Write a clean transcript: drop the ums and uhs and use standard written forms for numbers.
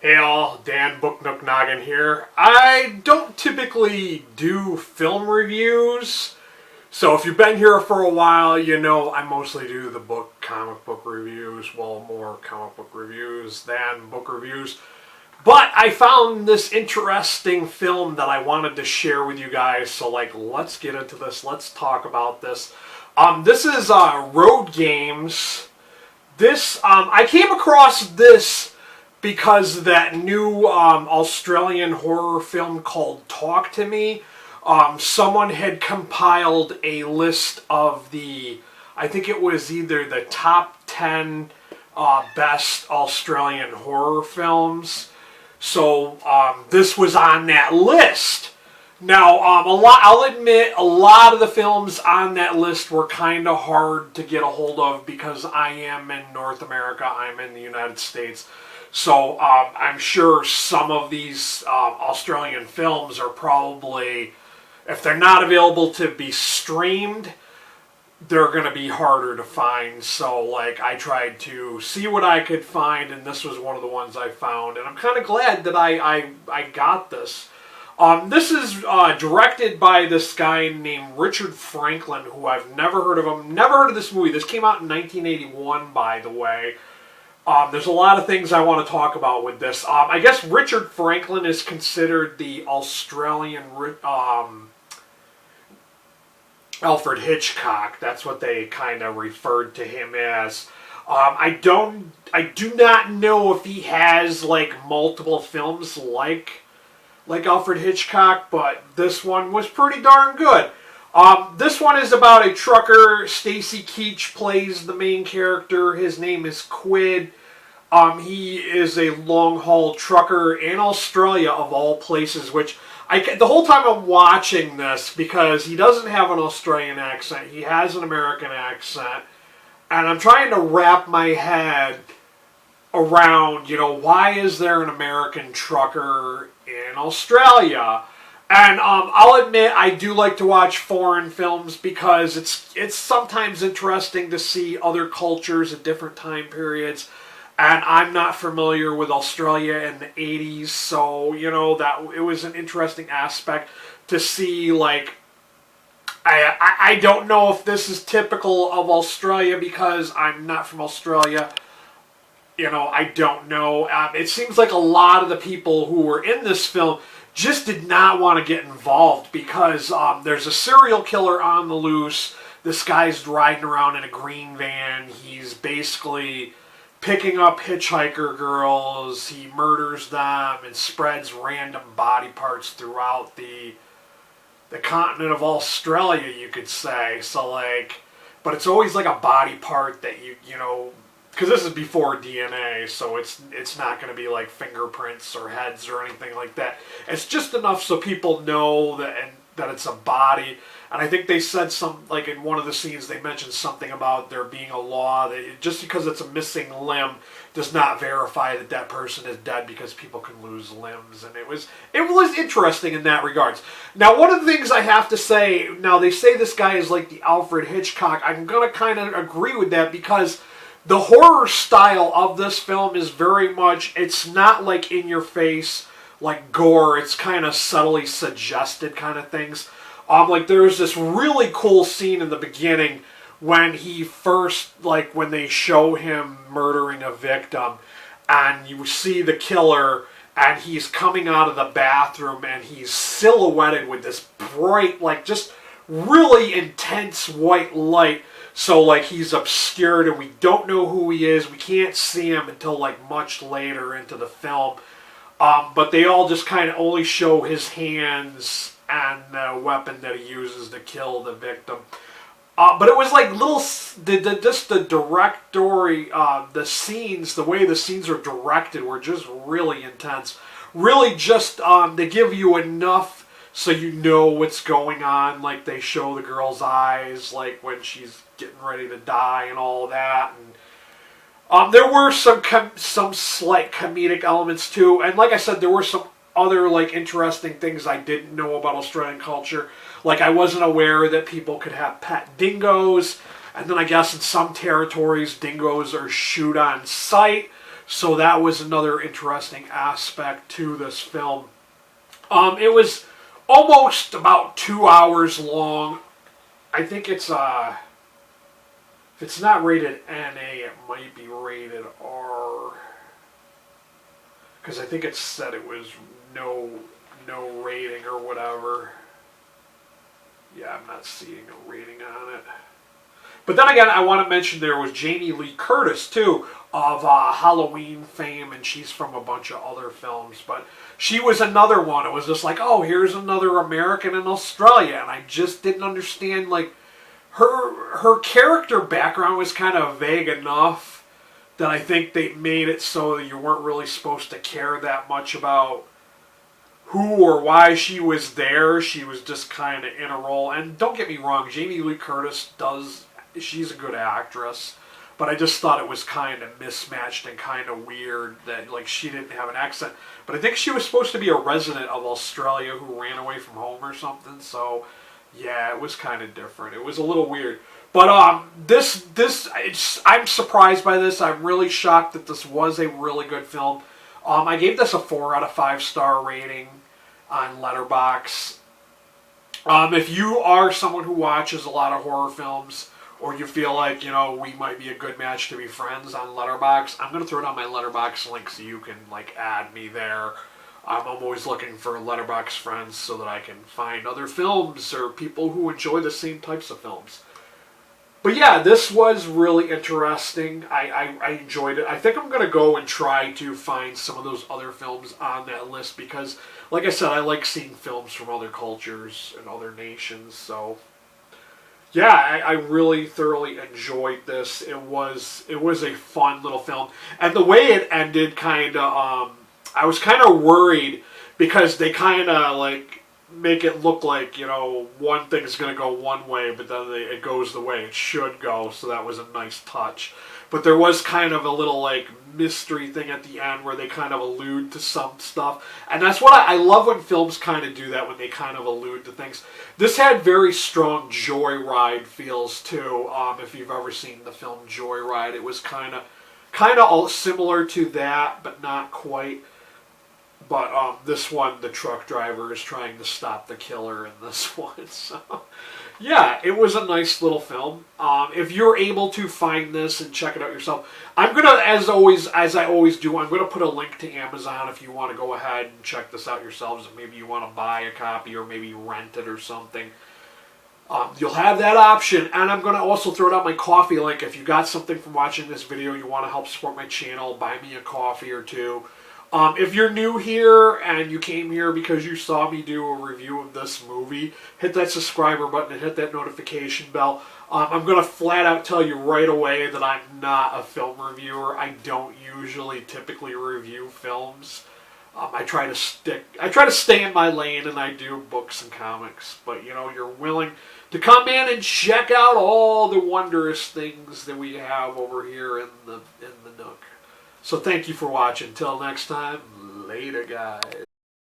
Hey all, Dan Booknook Noggin here. I don't typically do film reviews, so if you've been here for a while, you know I mostly do the comic book reviews, well, more comic book reviews than book reviews. But I found this interesting film that I wanted to share with you guys, so let's get into this, let's talk about this. This is Roadgames. I came across this because that new Australian horror film called Talk to Me, someone had compiled a list of I think it was either the top 10 best Australian horror films. So this was on that list. Now, I'll admit, a lot of the films on that list were kind of hard to get a hold of because I am in North America, I'm in the United States. So I'm sure some of these Australian films are probably, if they're not available to be streamed, they're going to be harder to find. So I tried to see what I could find, and this was one of the ones I found. And I'm kind of glad that I got this. This is directed by this guy named Richard Franklin, who I've never heard of him. Never heard of this movie. This came out in 1981, by the way. There's a lot of things I want to talk about with this. I guess Richard Franklin is considered the Australian Alfred Hitchcock. That's what they kind of referred to him as. I do not know if he has multiple films like Alfred Hitchcock, but this one was pretty darn good. This one is about a trucker. Stacy Keach plays the main character. His name is Quid. He is a long-haul trucker in Australia, of all places, which the whole time I'm watching this, because he doesn't have an Australian accent, he has an American accent, and I'm trying to wrap my head around, why is there an American trucker in Australia? And I'll admit, I do like to watch foreign films because it's sometimes interesting to see other cultures at different time periods. And I'm not familiar with Australia in the 80s, so, that it was an interesting aspect to see, I don't know if this is typical of Australia because I'm not from Australia. I don't know. It seems like a lot of the people who were in this film just did not want to get involved because there's a serial killer on the loose. This guy's riding around in a green van. He's basically picking up hitchhiker girls. He murders them and spreads random body parts throughout the continent of Australia, you could say. So but it's always a body part that because this is before DNA, so it's not going to be fingerprints or heads or anything like that. It's just enough so people know that it's a body. And I think they said in one of the scenes, they mentioned something about there being a law that just because it's a missing limb does not verify that that person is dead, because people can lose limbs. And it was interesting in that regards. Now, one of the things I have to say, now they say this guy is like the Alfred Hitchcock. I'm going to kind of agree with that because the horror style of this film is very much, it's not in your face, gore. It's kind of subtly suggested kind of things. There's this really cool scene in the beginning when he first, when they show him murdering a victim, and you see the killer, and he's coming out of the bathroom, and he's silhouetted with this bright, just really intense white light. So, he's obscured, and we don't know who he is. We can't see him until, much later into the film. But they all just kind of only show his hands and the weapon that he uses to kill the victim. But it was just the directory, the scenes, the way the scenes are directed were just really intense. Really just, they give you enough so you know what's going on. They show the girl's eyes, when she's getting ready to die and all that. And there were some slight comedic elements too. And like I said, there were some other interesting things I didn't know about Australian culture. I wasn't aware that people could have pet dingoes, and then I guess in some territories dingoes are shoot on sight. So that was another interesting aspect to this film. It was almost about 2 hours long. I think it's if it's not rated NA, it might be rated R, because I think it said it was no rating or whatever. Yeah, I'm not seeing a rating on it. But then again, I want to mention there was Jamie Lee Curtis, too, of Halloween fame, and she's from a bunch of other films. But she was another one. It was just like, oh, here's another American in Australia. And I just didn't understand, like, her character background was kind of vague enough that I think they made it so that you weren't really supposed to care that much about who or why she was there. She was just kind of in a role. And don't get me wrong, Jamie Lee Curtis she's a good actress, but I just thought it was kind of mismatched and kind of weird that, like, she didn't have an accent. But I think she was supposed to be a resident of Australia who ran away from home or something, so yeah, it was kind of different. It was a little weird. But I'm surprised by this. I'm really shocked that this was a really good film. I gave this a 4 out of 5 star rating on Letterboxd. If you are someone who watches a lot of horror films, or you feel like, we might be a good match to be friends on Letterboxd, I'm going to throw it on my Letterboxd link so you can, like, add me there. I'm always looking for Letterboxd friends so that I can find other films or people who enjoy the same types of films. But yeah, this was really interesting. I enjoyed it. I think I'm going to go and try to find some of those other films on that list because, like I said, I like seeing films from other cultures and other nations. So, yeah, I really thoroughly enjoyed this. It was a fun little film. And the way it ended kind of, I was kind of worried because they kind of, like, make it look like, one thing's going to go one way, but then it goes the way it should go, so that was a nice touch. But there was kind of a little, like, mystery thing at the end where they kind of allude to some stuff. And that's what I love when films kind of do that, when they kind of allude to things. This had very strong Joyride feels, too. If you've ever seen the film Joyride, it was kind of all similar to that, but not quite. But this one, the truck driver is trying to stop the killer in this one. So, yeah, it was a nice little film. If you're able to find this and check it out yourself, I'm going to, as I always do, I'm going to put a link to Amazon if you want to go ahead and check this out yourselves. Maybe you want to buy a copy or maybe rent it or something. You'll have that option. And I'm going to also throw it out my coffee link. If you got something from watching this video, you want to help support my channel, buy me a coffee or two. If you're new here and you came here because you saw me do a review of this movie, hit that subscriber button and hit that notification bell. I'm going to flat out tell you right away that I'm not a film reviewer. I don't typically review films. I try to stay in my lane, and I do books and comics. But you're willing to come in and check out all the wondrous things that we have over here in the Nook. So thank you for watching. Till next time, later, guys.